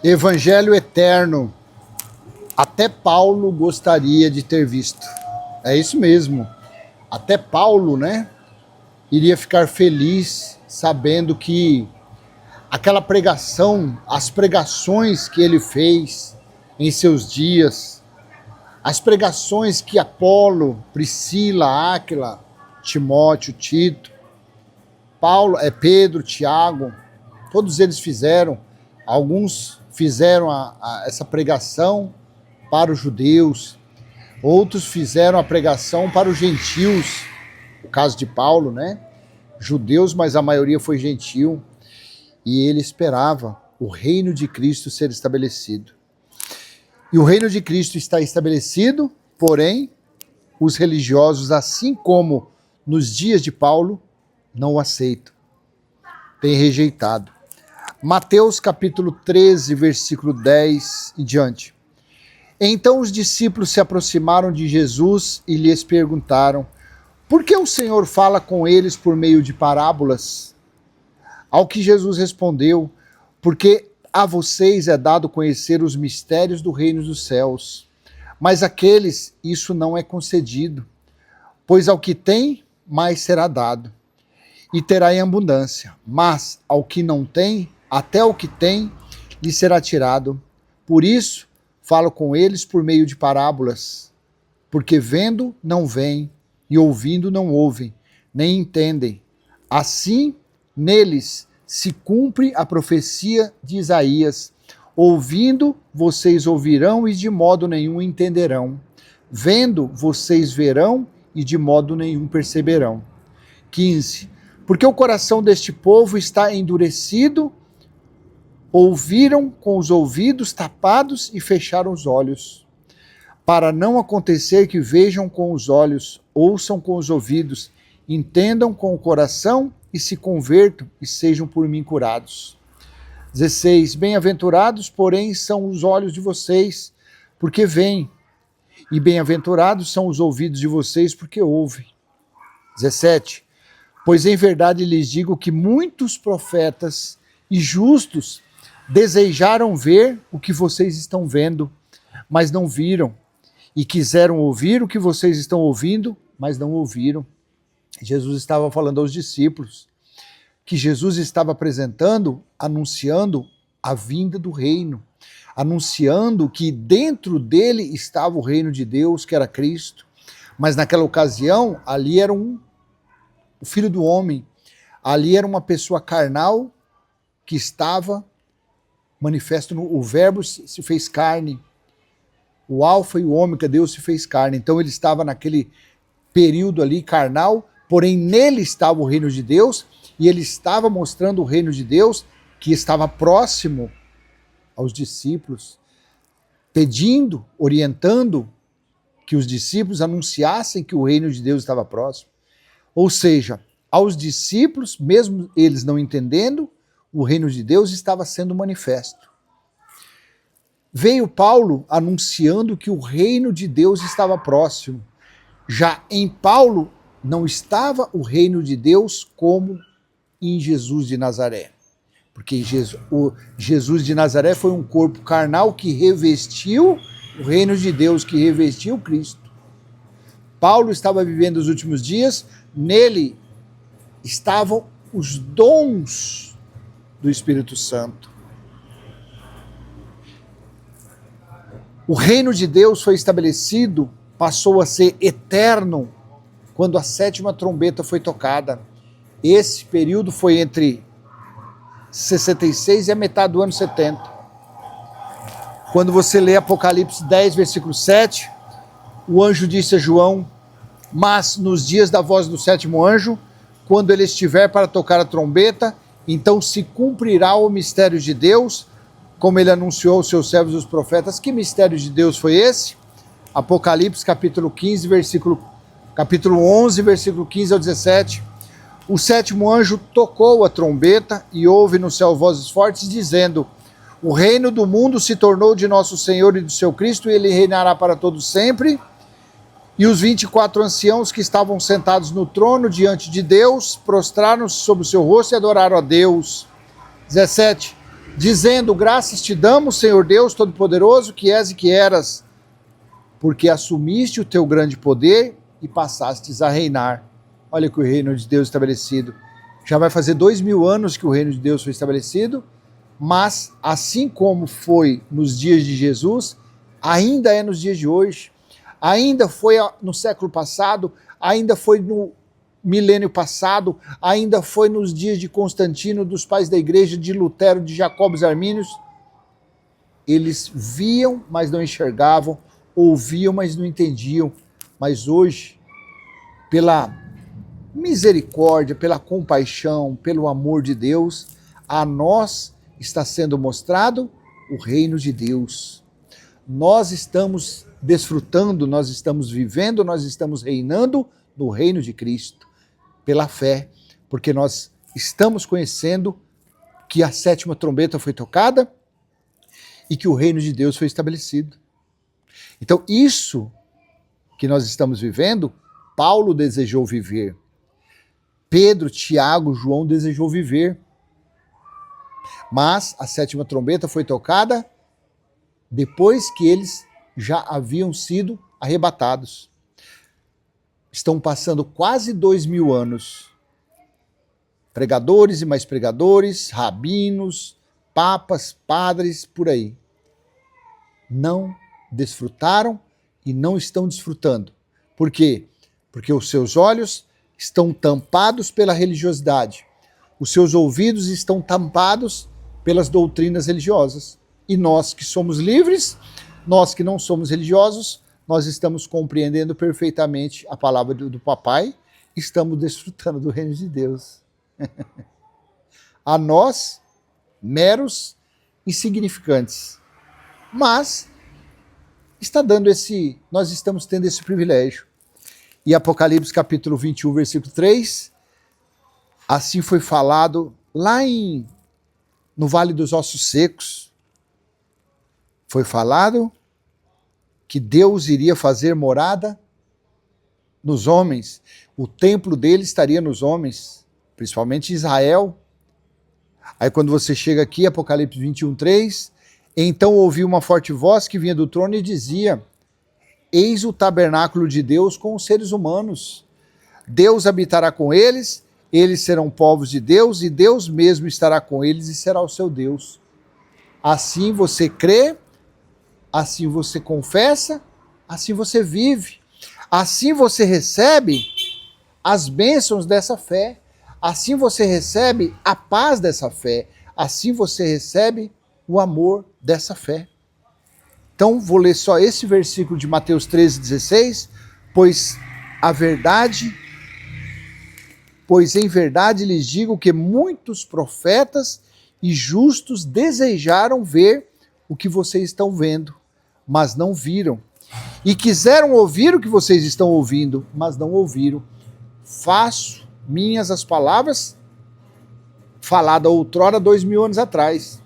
Evangelho eterno. Até Paulo gostaria de ter visto. É isso mesmo. Até Paulo, né? Iria ficar feliz sabendo que aquela pregação, as pregações que ele fez em seus dias, as pregações que Apolo, Priscila, Áquila, Timóteo, Tito, Pedro, Tiago, todos eles fizeram. Alguns fizeram essa pregação para os judeus, outros fizeram a pregação para os gentios, o caso de Paulo, né? Judeus, mas a maioria foi gentil, e ele esperava o reino de Cristo ser estabelecido. E o reino de Cristo está estabelecido, porém, os religiosos, assim como nos dias de Paulo, não o aceitam, têm rejeitado. Mateus capítulo 13, versículo 10 e diante. Então os discípulos se aproximaram de Jesus e lhes perguntaram: por que o Senhor fala com eles por meio de parábolas? Ao que Jesus respondeu: porque a vocês é dado conhecer os mistérios do reino dos céus, mas àqueles isso não é concedido, pois ao que tem, mais será dado, e terá em abundância, mas ao que não tem, até o que tem, lhe será tirado. Por isso, falo com eles por meio de parábolas, porque vendo não veem, e ouvindo não ouvem, nem entendem. Assim, neles se cumpre a profecia de Isaías: ouvindo, vocês ouvirão e de modo nenhum entenderão. Vendo, vocês verão e de modo nenhum perceberão. 15. Porque o coração deste povo está endurecido, ouviram com os ouvidos tapados e fecharam os olhos, para não acontecer que vejam com os olhos, ouçam com os ouvidos, entendam com o coração e se convertam e sejam por mim curados. 16. Bem-aventurados, porém, são os olhos de vocês, porque veem, e bem-aventurados são os ouvidos de vocês, porque ouvem. 17. Pois em verdade lhes digo que muitos profetas e justos desejaram ver o que vocês estão vendo, mas não viram, e quiseram ouvir o que vocês estão ouvindo, mas não ouviram. Jesus estava falando aos discípulos que Jesus estava apresentando, anunciando a vinda do reino, anunciando que dentro dele estava o reino de Deus, que era Cristo, mas naquela ocasião, ali era o Filho do Homem, ali era uma pessoa carnal que estava manifesto, o verbo se fez carne, o alfa e o ômega, Deus se fez carne. Então ele estava naquele período ali carnal, porém nele estava o reino de Deus, e ele estava mostrando o reino de Deus que estava próximo aos discípulos, pedindo, orientando que os discípulos anunciassem que o reino de Deus estava próximo. Ou seja, aos discípulos, mesmo eles não entendendo, o reino de Deus estava sendo manifesto. Veio Paulo anunciando que o reino de Deus estava próximo. Já em Paulo não estava o reino de Deus como em Jesus de Nazaré. Porque Jesus de Nazaré foi um corpo carnal que revestiu o reino de Deus, que revestiu Cristo. Paulo estava vivendo os últimos dias, nele estavam os dons do Espírito Santo. O reino de Deus foi estabelecido, passou a ser eterno, quando a 7ª trombeta foi tocada. Esse período foi entre 66 e a metade do ano 70. Quando você lê Apocalipse 10, versículo 7, o anjo disse a João: mas nos dias da voz do 7º anjo, quando ele estiver para tocar a trombeta, então se cumprirá o mistério de Deus, como ele anunciou aos seus servos os profetas. Que mistério de Deus foi esse? Apocalipse capítulo 11, versículo 15 ao 17. O 7º anjo tocou a trombeta e houve no céu vozes fortes dizendo: o reino do mundo se tornou de nosso Senhor e do seu Cristo, e ele reinará para todos sempre. E os 24 anciãos que estavam sentados no trono diante de Deus prostraram-se sobre o seu rosto e adoraram a Deus. 17. dizendo: graças te damos, Senhor Deus Todo-Poderoso, que és e que eras, porque assumiste o teu grande poder e passastes a reinar. Olha que o reino de Deus estabelecido. Já vai fazer 2000 anos que o reino de Deus foi estabelecido, mas assim como foi nos dias de Jesus, ainda é nos dias de hoje, ainda foi no século passado, ainda foi no milênio passado, ainda foi nos dias de Constantino, dos pais da igreja, de Lutero, de Jacobo e Armínios. Eles viam, mas não enxergavam, ouviam, mas não entendiam. Mas hoje, pela misericórdia, pela compaixão, pelo amor de Deus, a nós está sendo mostrado o reino de Deus. Nós estamos desfrutando, nós estamos vivendo, nós estamos reinando no reino de Cristo, pela fé, porque nós estamos conhecendo que a 7ª trombeta foi tocada e que o reino de Deus foi estabelecido. Então, isso que nós estamos vivendo, Paulo desejou viver. Pedro, Tiago, João desejou viver. Mas a 7ª trombeta foi tocada depois que eles já haviam sido arrebatados. Estão passando quase 2000 anos. Pregadores e mais pregadores, rabinos, papas, padres, por aí. Não desfrutaram e não estão desfrutando. Por quê? Porque os seus olhos estão tampados pela religiosidade. Os seus ouvidos estão tampados pelas doutrinas religiosas. E nós que somos livres, nós que não somos religiosos, nós estamos compreendendo perfeitamente a palavra do papai, estamos desfrutando do reino de Deus. A nós, meros insignificantes. Mas nós estamos tendo esse privilégio. E Apocalipse capítulo 21, versículo 3, assim foi falado lá no Vale dos Ossos Secos. Foi falado que Deus iria fazer morada nos homens. O templo dele estaria nos homens, principalmente Israel. Aí quando você chega aqui, Apocalipse 21, 3, então ouvi uma forte voz que vinha do trono e dizia: eis o tabernáculo de Deus com os seres humanos. Deus habitará com eles, eles serão povos de Deus, e Deus mesmo estará com eles e será o seu Deus. Assim você crê, assim você confessa, assim você vive. Assim você recebe as bênçãos dessa fé. Assim você recebe a paz dessa fé. Assim você recebe o amor dessa fé. Então, vou ler só esse versículo de Mateus 13,16, pois em verdade lhes digo que muitos profetas e justos desejaram ver o que vocês estão vendo, mas não viram. E quiseram ouvir o que vocês estão ouvindo, mas não ouviram. Faço minhas as palavras faladas outrora 2000 anos atrás.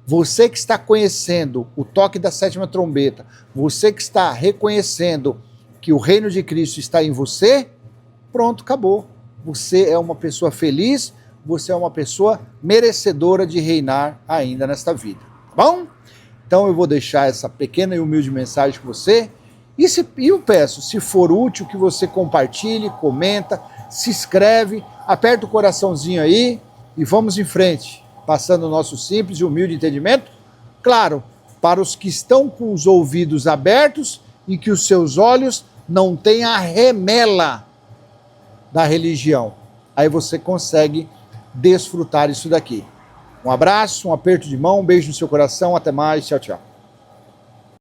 Você que está conhecendo o toque da 7ª trombeta, você que está reconhecendo que o reino de Cristo está em você, pronto, acabou. Você é uma pessoa feliz, você é uma pessoa merecedora de reinar ainda nesta vida. Tá bom? Então eu vou deixar essa pequena e humilde mensagem com você. E eu peço, se for útil, que você compartilhe, comenta, se inscreve, aperta o coraçãozinho aí e vamos em frente, passando o nosso simples e humilde entendimento, claro, para os que estão com os ouvidos abertos e que os seus olhos não têm a remela da religião. Aí você consegue desfrutar isso daqui. Um abraço, um aperto de mão, um beijo no seu coração, até mais, tchau, tchau.